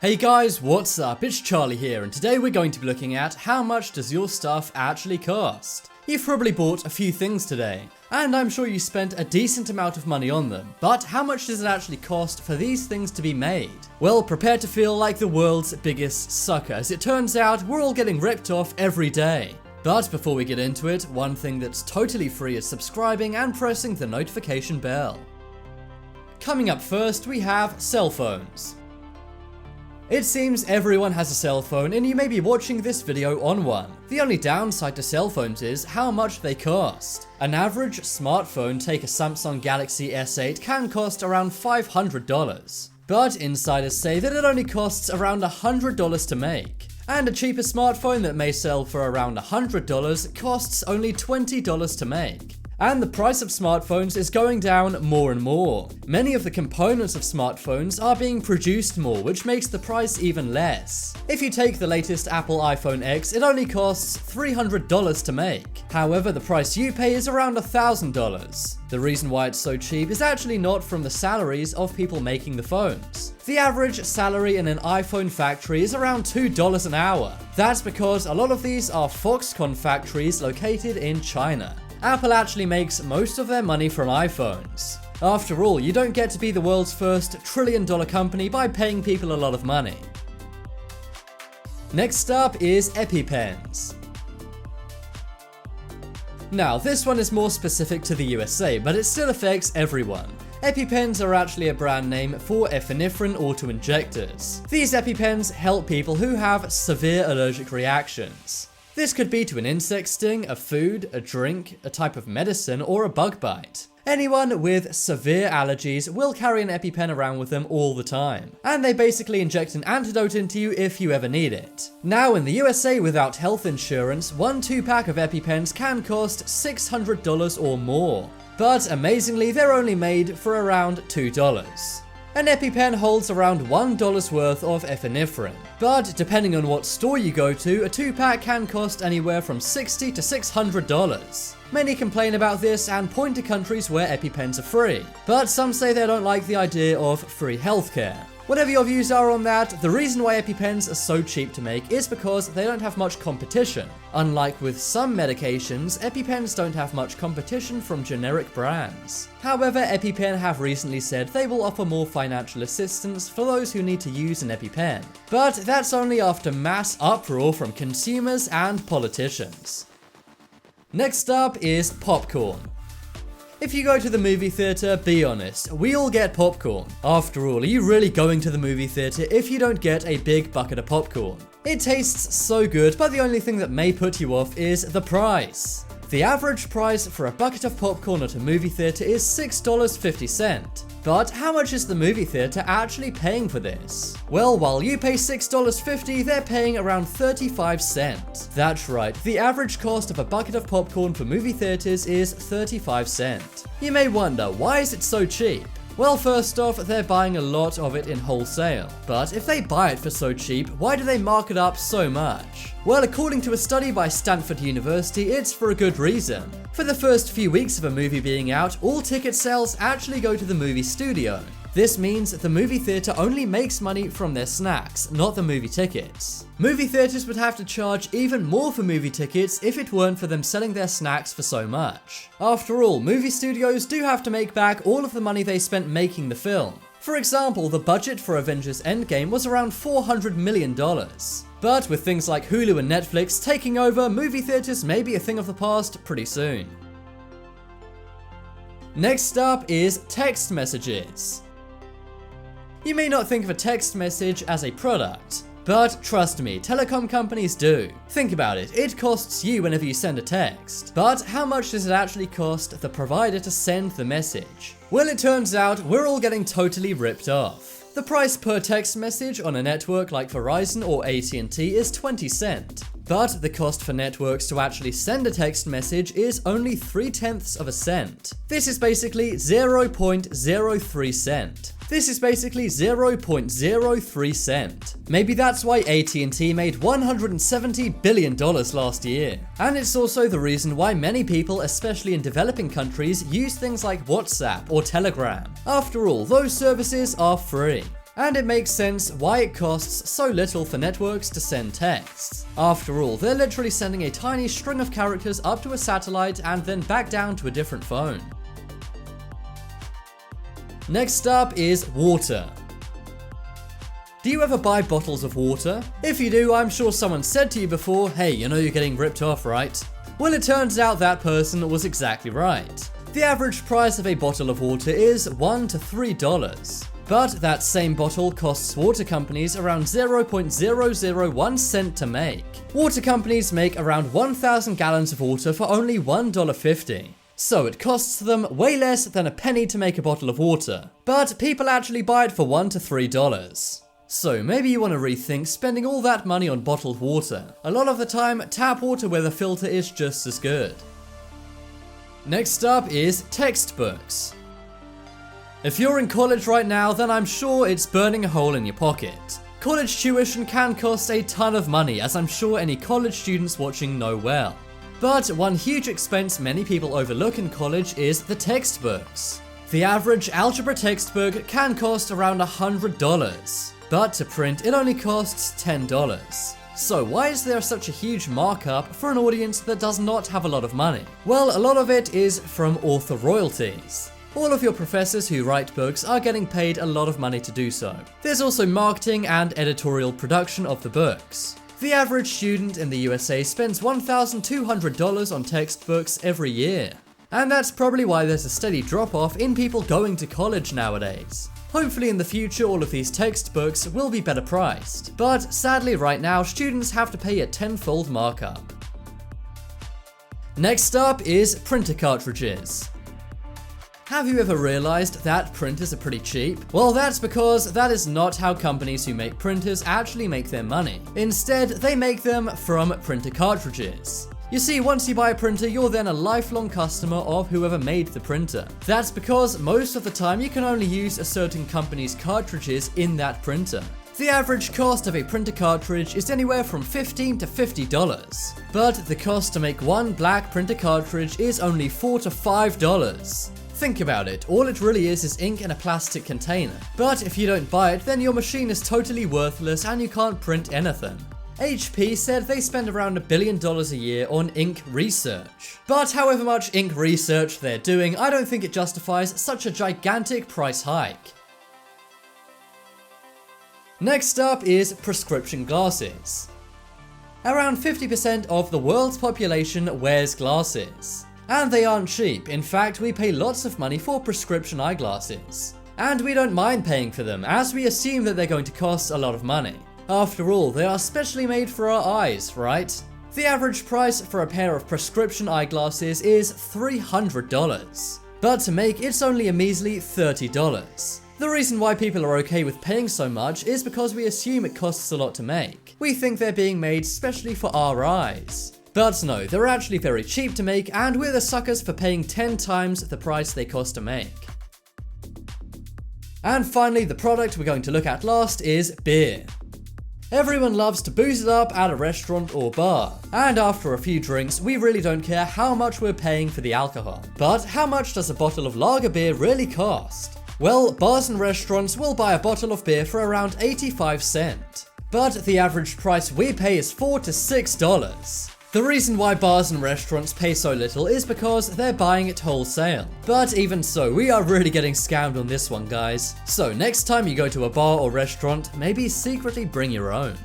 Hey guys, what's up? It's Charlie here, and today we're going to be looking at how much does your stuff actually cost. You've probably bought a few things today, and I'm sure you spent a decent amount of money on them, but how much does it actually cost for these things to be made? Well, prepare to feel like the world's biggest sucker, as it turns out we're all getting ripped off every day. But before we get into it, one thing that's totally free is subscribing and pressing the notification bell. Coming up first, we have cell phones. It seems everyone has a cell phone, and you may be watching this video on one. The only downside to cell phones is how much they cost. An average smartphone, take a Samsung Galaxy S8, can cost around $500. But insiders say that it only costs around $100 to make. And a cheaper smartphone that may sell for around $100 costs only $20 to make. And the price of smartphones is going down more and more. Many of the components of smartphones are being produced more, which makes the price even less. If you take the latest Apple iPhone X, it only costs $300 to make. However, the price you pay is around $1,000. The reason why it's so cheap is actually not from the salaries of people making the phones. The average salary in an iPhone factory is around $2 an hour. That's because a lot of these are Foxconn factories located in China. Apple actually makes most of their money from iPhones. After all, you don't get to be the world's first trillion-dollar company by paying people a lot of money. Next up is EPIPENS. Now, this one is more specific to the USA, but it still affects everyone. EpiPens are actually a brand name for epinephrine auto-injectors. These EpiPens help people who have severe allergic reactions. This could be to an insect sting, a food, a drink, a type of medicine, or a bug bite. Anyone with severe allergies will carry an EpiPen around with them all the time, and they basically inject an antidote into you if you ever need it. Now in the USA, without health insurance, one 2-pack of EpiPens can cost $600 or more, but amazingly they're only made for around $2. An EpiPen holds around $1 worth of epinephrine, but depending on what store you go to, a 2-pack can cost anywhere from $60 to $600. Many complain about this and point to countries where EpiPens are free, but some say they don't like the idea of free healthcare. Whatever your views are on that, the reason why EpiPens are so cheap to make is because they don't have much competition. Unlike with some medications, EpiPens don't have much competition from generic brands. However, EpiPen have recently said they will offer more financial assistance for those who need to use an EpiPen. But that's only after mass uproar from consumers and politicians. Next up is popcorn. If you go to the movie theater, be honest, we all get popcorn. After all, are you really going to the movie theater if you don't get a big bucket of popcorn? It tastes so good, but the only thing that may put you off is the price. The average price for a bucket of popcorn at a movie theater is $6.50. But how much is the movie theater actually paying for this? Well, while you pay $6.50, they're paying around 35 cents. That's right, the average cost of a bucket of popcorn for movie theaters is 35 cents. You may wonder, why is it so cheap? Well, first off, they're buying a lot of it in wholesale. But if they buy it for so cheap, why do they mark it up so much? Well, according to a study by Stanford University, it's for a good reason. For the first few weeks of a movie being out, all ticket sales actually go to the movie studio. This means the movie theater only makes money from their snacks, not the movie tickets. Movie theaters would have to charge even more for movie tickets if it weren't for them selling their snacks for so much. After all, movie studios do have to make back all of the money they spent making the film. For example, the budget for Avengers Endgame was around $400 million. But with things like Hulu and Netflix taking over, movie theaters may be a thing of the past pretty soon. Next up is text messages. You may not think of a text message as a product, but trust me, telecom companies do. Think about it, it costs you whenever you send a text. But how much does it actually cost the provider to send the message? Well, it turns out we're all getting totally ripped off. The price per text message on a network like Verizon or AT&T is 20 cents. But the cost for networks to actually send a text message is only 0.3 of a cent. This is basically 0.03 cent. This is basically 0.03 cent. Maybe that's why AT&T made $170 billion last year. And it's also the reason why many people, especially in developing countries, use things like WhatsApp or Telegram. After all, those services are free. And it makes sense why it costs so little for networks to send texts. After all, they're literally sending a tiny string of characters up to a satellite and then back down to a different phone. Next up is water. Do you ever buy bottles of water? If you do, I'm sure someone said to you before, hey, you know you're getting ripped off, right? Well, it turns out that person was exactly right. The average price of a bottle of water is $1 to $3. But that same bottle costs water companies around 0.001 cent to make. Water companies make around 1,000 gallons of water for only $1.50. So it costs them way less than a penny to make a bottle of water. But people actually buy it for $1 to $3. So maybe you want to rethink spending all that money on bottled water. A lot of the time, tap water with a filter is just as good. Next up is textbooks. If you're in college right now, then I'm sure it's burning a hole in your pocket. College tuition can cost a ton of money, as I'm sure any college students watching know well. But one huge expense many people overlook in college is the textbooks. The average algebra textbook can cost around $100, but to print it only costs $10. So why is there such a huge markup for an audience that does not have a lot of money? Well, a lot of it is from author royalties. All of your professors who write books are getting paid a lot of money to do so. There's also marketing and editorial production of the books. The average student in the USA spends $1,200 on textbooks every year. And that's probably why there's a steady drop-off in people going to college nowadays. Hopefully in the future all of these textbooks will be better priced, but sadly right now students have to pay a tenfold markup. Next up is printer cartridges. Have you ever realized that printers are pretty cheap? Well, that's because that is not how companies who make printers actually make their money. Instead, they make them from printer cartridges. You see, once you buy a printer, you're then a lifelong customer of whoever made the printer. That's because most of the time you can only use a certain company's cartridges in that printer. The average cost of a printer cartridge is anywhere from $15 to $50, but the cost to make one black printer cartridge is only $4 to $5. Think about it, all it really is ink in a plastic container. But if you don't buy it, then your machine is totally worthless and you can't print anything. HP said they spend around $1 billion a year on ink research. But however much ink research they're doing, I don't think it justifies such a gigantic price hike. Next up is prescription glasses. Around 50% of the world's population wears glasses. And they aren't cheap. In fact, we pay lots of money for prescription eyeglasses. And we don't mind paying for them, as we assume that they're going to cost a lot of money. After all, they are specially made for our eyes, right? The average price for a pair of prescription eyeglasses is $300. But to make, it's only a measly $30. The reason why people are okay with paying so much is because we assume it costs a lot to make. We think they're being made specially for our eyes. But no, they're actually very cheap to make, and we're the suckers for paying 10 times the price they cost to make. And finally, the product we're going to look at last is beer. Everyone loves to booze it up at a restaurant or bar, and after a few drinks, we really don't care how much we're paying for the alcohol. But how much does a bottle of lager beer really cost? Well, bars and restaurants will buy a bottle of beer for around 85 cents. But the average price we pay is $4 to $6. The reason why bars and restaurants pay so little is because they're buying it wholesale. But even so, we are really getting scammed on this one, guys. So next time you go to a bar or restaurant, maybe secretly bring your own.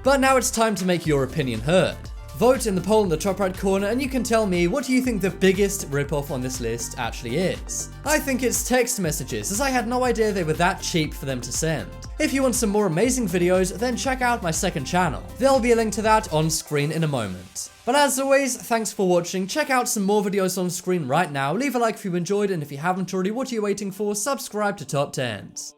But now it's time to make your opinion heard. Vote in the poll in the top right corner and you can tell me, what do you think the biggest ripoff on this list actually is? I think it's text messages, as I had no idea they were that cheap for them to send. If you want some more amazing videos, then check out my second channel. There'll be a link to that on screen in a moment. But as always, thanks for watching. Check out some more videos on screen right now. Leave a like if you enjoyed, and if you haven't already, what are you waiting for? Subscribe to Top 10s.